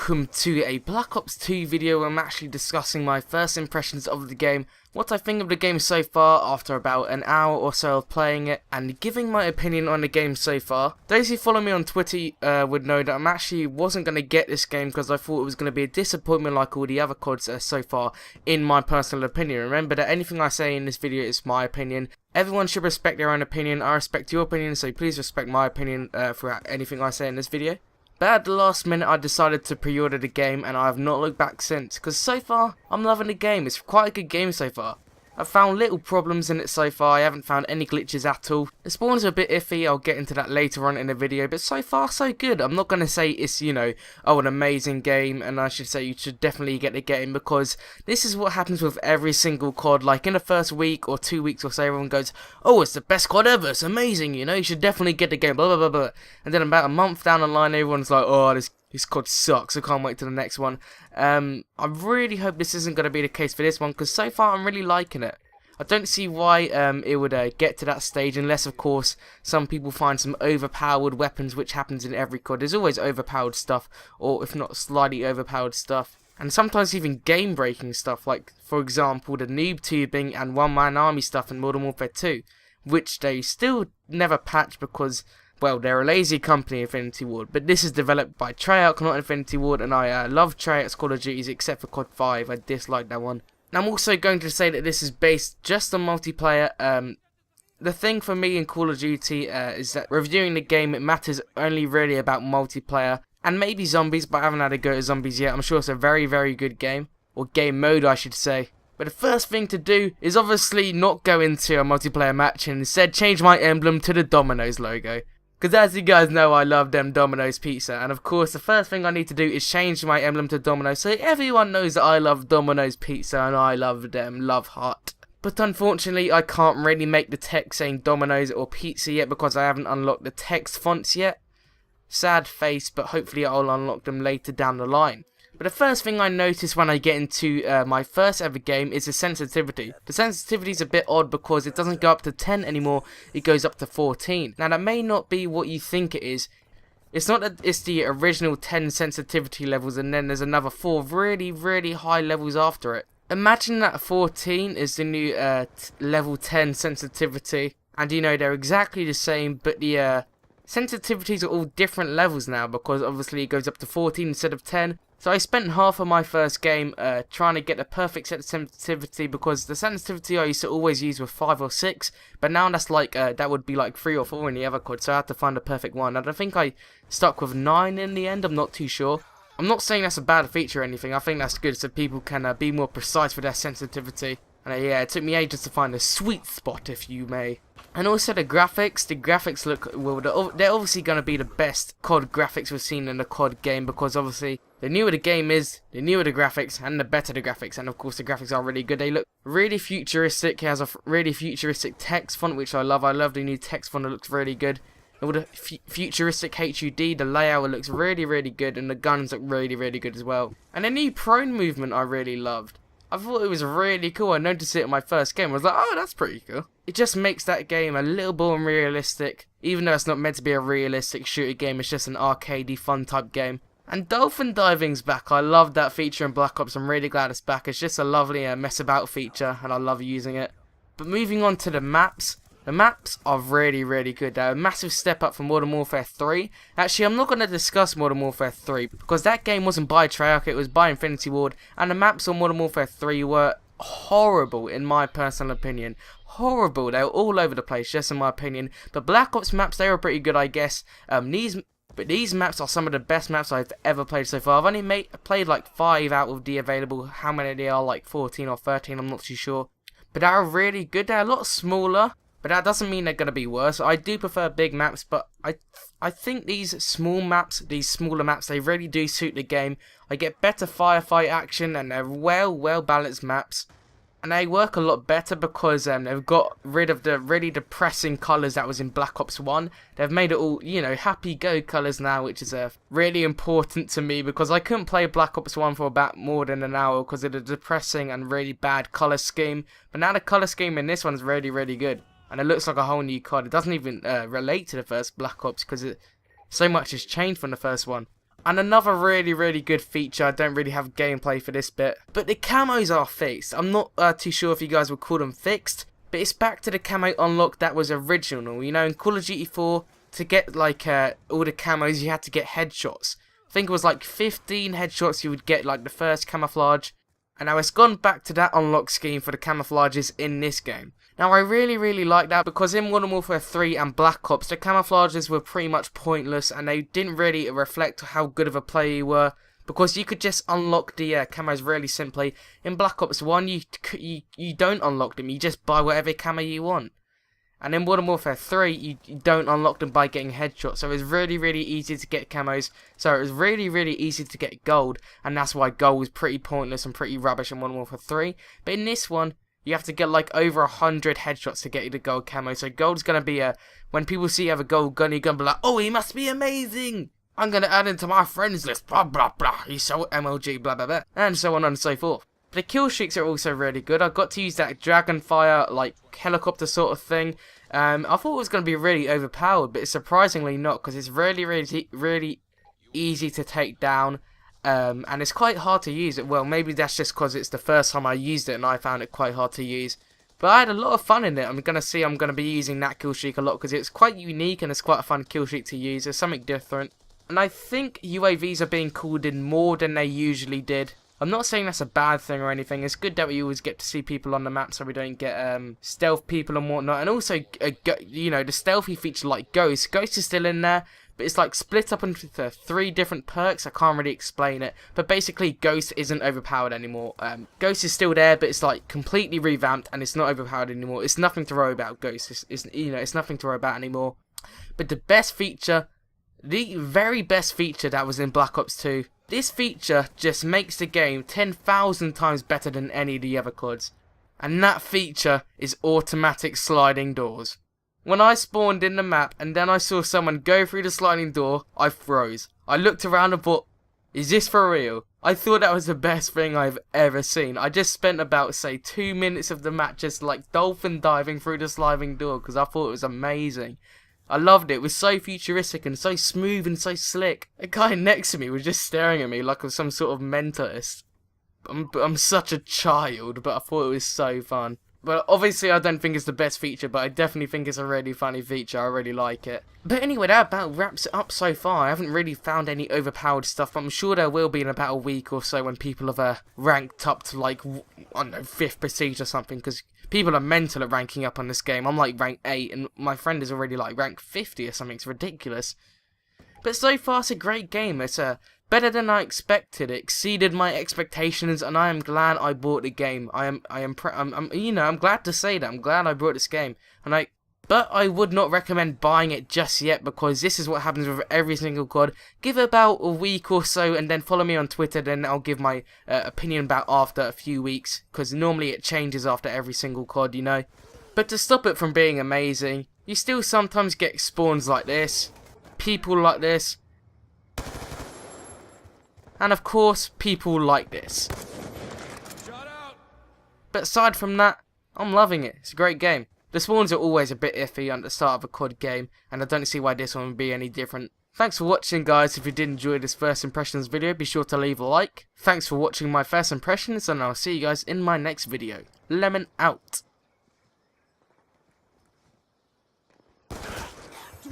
welcome to a Black Ops 2 video where I'm actually discussing my first impressions of the game, what I think of the game so far after about an hour or so of playing it, and giving my opinion on the game so far. Those who follow me on Twitter would know that I'm actually wasn't going to get this game because I thought it was going to be a disappointment like all the other CODs so far, in my personal opinion. Remember that anything I say in this video is my opinion. Everyone should respect their own opinion. I respect your opinion, so please respect my opinion for anything I say in this video. But at the last minute I decided to pre-order the game and I have not looked back since, because so far I'm loving the game. It's quite a good game so far. I've found little problems in it so far. I haven't found any glitches at all. The spawns are a bit iffy, I'll get into that later on in the video, but so far so good. I'm not going to say it's, an amazing game, and I should say you should definitely get the game, because this is what happens with every single COD. Like in the first week or 2 weeks or so, everyone goes, oh, it's the best COD ever, it's amazing, you should definitely get the game, blah blah blah blah. And then about a month down the line, everyone's like, oh, this COD sucks, I can't wait to the next one. I really hope this isn't going to be the case for this one, because so far I'm really liking it. I don't see why it would get to that stage, unless of course some people find some overpowered weapons, which happens in every COD. There's always overpowered stuff, or if not slightly overpowered stuff, and sometimes even game breaking stuff, like for example the noob tubing and one man army stuff in Modern Warfare 2, which they still never patch because, well, they're a lazy company, Infinity Ward, but this is developed by Treyarch, not Infinity Ward, and I love Treyarch's Call of Duties except for COD 5, I dislike that one. Now I'm also going to say that this is based just on multiplayer. The thing for me in Call of Duty is that reviewing the game, it matters only really about multiplayer, and maybe zombies, but I haven't had a go at zombies yet. I'm sure it's a very, very good game, or game mode I should say. But the first thing to do is obviously not go into a multiplayer match and instead change my emblem to the Domino's logo. Because as you guys know, I love them Domino's pizza, and of course the first thing I need to do is change my emblem to Domino's so everyone knows that I love Domino's pizza and I love them, love heart. But unfortunately I can't really make the text saying Domino's or pizza yet because I haven't unlocked the text fonts yet. Sad face, but hopefully I'll unlock them later down the line. But the first thing I notice when I get into my first ever game is the sensitivity. The sensitivity is a bit odd because it doesn't go up to 10 anymore, it goes up to 14. Now that may not be what you think it is. It's not that it's the original 10 sensitivity levels and then there's another 4 really, really high levels after it. Imagine that 14 is the new level 10 sensitivity, and they're exactly the same, but the sensitivities are all different levels now because obviously it goes up to 14 instead of 10. So I spent half of my first game trying to get the perfect sensitivity, because the sensitivity I used to always use was 5 or 6, but now that's like that would be like 3 or 4 in the other COD, so I had to find the perfect one. And I think I stuck with 9 in the end, I'm not too sure. I'm not saying that's a bad feature or anything, I think that's good so people can be more precise with their sensitivity. And yeah, it took me ages to find a sweet spot, if you may. And also the graphics look, well, they're obviously going to be the best COD graphics we've seen in a COD game, because obviously the newer the game is, the newer the graphics, and the better the graphics, and of course the graphics are really good. They look really futuristic. It has a really futuristic text font, which I love. I love the new text font, it looks really good. And with the futuristic HUD, the layout looks really, really good, and the guns look really, really good as well. And the new prone movement I really loved. I thought it was really cool. I noticed it in my first game. I was like, oh, that's pretty cool. It just makes that game a little more realistic, even though it's not meant to be a realistic shooter game. It's just an arcadey fun type game. And dolphin diving's back. I love that feature in Black Ops. I'm really glad it's back. It's just a lovely mess about feature, and I love using it. But moving on to the maps. The maps are really, really good. They're a massive step up from Modern Warfare 3. Actually, I'm not going to discuss Modern Warfare 3, because that game wasn't by Treyarch, it was by Infinity Ward, and the maps on Modern Warfare 3 were horrible, in my personal opinion. Horrible. They were all over the place, just in my opinion. But Black Ops maps, they were pretty good, I guess. These maps are some of the best maps I've ever played so far. I've only played like 5 out of the available. How many they are, like 14 or 13, I'm not too sure. But they are really good. They're a lot smaller, but that doesn't mean they're going to be worse. I do prefer big maps, but I think these small maps, these smaller maps, they really do suit the game. I get better firefight action, and they're well balanced maps. And they work a lot better because they've got rid of the really depressing colours that was in Black Ops 1. They've made it all, happy go colours now, which is really important to me, because I couldn't play Black Ops 1 for about more than an hour because of the depressing and really bad colour scheme. But now the colour scheme in this one's really, really good. And it looks like a whole new COD. It doesn't even relate to the first Black Ops because so much has changed from the first one. And another really good feature, I don't really have gameplay for this bit, but the camos are fixed. I'm not too sure if you guys would call them fixed, but it's back to the camo unlock that was original. You know, in Call of Duty 4, to get like all the camos, you had to get headshots. I think it was like 15 headshots you would get, like the first camouflage. And now it's gone back to that unlock scheme for the camouflages in this game. Now I really like that, because in Modern Warfare 3 and Black Ops, the camouflages were pretty much pointless and they didn't really reflect how good of a player you were, because you could just unlock the camos really simply. In Black Ops 1 you don't unlock them, you just buy whatever camo you want. And in Modern Warfare 3 you don't unlock them by getting headshots, so it was really easy to get camos, so it was really easy to get gold, and that's why gold was pretty pointless and pretty rubbish in Modern Warfare 3. But in this one, you have to get like over 100 headshots to get you the gold camo. So gold's gonna be when people see you have a gold gun, you're gonna be like, oh, he must be amazing. I'm gonna add him to my friends list. Blah blah blah. He's so MLG. Blah blah blah, and so on and so forth. The kill streaks are also really good. I got to use that Dragonfire like helicopter sort of thing. I thought it was gonna be really overpowered, but it's surprisingly not, because it's really easy to take down. And it's quite hard to use it. Well, maybe that's just because it's the first time I used it and I found it quite hard to use. But I had a lot of fun in it. I'm going to be using that kill streak a lot, because it's quite unique and it's quite a fun kill streak to use. There's something different. And I think UAVs are being called in more than they usually did. I'm not saying that's a bad thing or anything. It's good that we always get to see people on the map, so we don't get stealth people and whatnot. And also, you know, the stealthy feature like Ghost. Ghost is still in there, but it's like split up into 3 different perks. I can't really explain it, but basically Ghost isn't overpowered anymore. Ghost is still there, but it's like completely revamped and it's not overpowered anymore. It's nothing to worry about. Ghost is you know, it's nothing to worry about anymore. But the best feature, the very best feature that was in Black Ops 2, this feature just makes the game 10,000 times better than any of the other CODs, and that feature is automatic sliding doors. When I spawned in the map and then I saw someone go through the sliding door, I froze. I looked around and thought, is this for real? I thought that was the best thing I've ever seen. I just spent about, say, 2 minutes of the match just like dolphin diving through the sliding door, because I thought it was amazing. I loved it. It was so futuristic and so smooth and so slick. The guy next to me was just staring at me like I was some sort of mentalist. I'm such a child, but I thought it was so fun. But obviously I don't think it's the best feature, but I definitely think it's a really funny feature. I really like it. But anyway, that about wraps it up so far. I haven't really found any overpowered stuff, but I'm sure there will be in about a week or so when people have ranked up to like, I don't know, 5th prestige or something, because people are mental at ranking up on this game. I'm like rank 8 and my friend is already like rank 50 or something. It's ridiculous. But so far it's a great game. It's better than I expected. It exceeded my expectations, and I am glad I bought the game. I'm you know, I'm glad to say that. I'm glad I bought this game, but I would not recommend buying it just yet, because this is what happens with every single COD. Give it about a week or so, and then follow me on Twitter. Then I'll give my opinion about after a few weeks, because normally it changes after every single COD, you know. But to stop it from being amazing, you still sometimes get spawns like this, people like this, and of course, people like this. But aside from that, I'm loving it. It's a great game. The spawns are always a bit iffy at the start of a COD game, and I don't see why this one would be any different. Thanks for watching, guys. If you did enjoy this first impressions video, be sure to leave a like. Thanks for watching my first impressions, and I'll see you guys in my next video. Lemon out. ¡Tú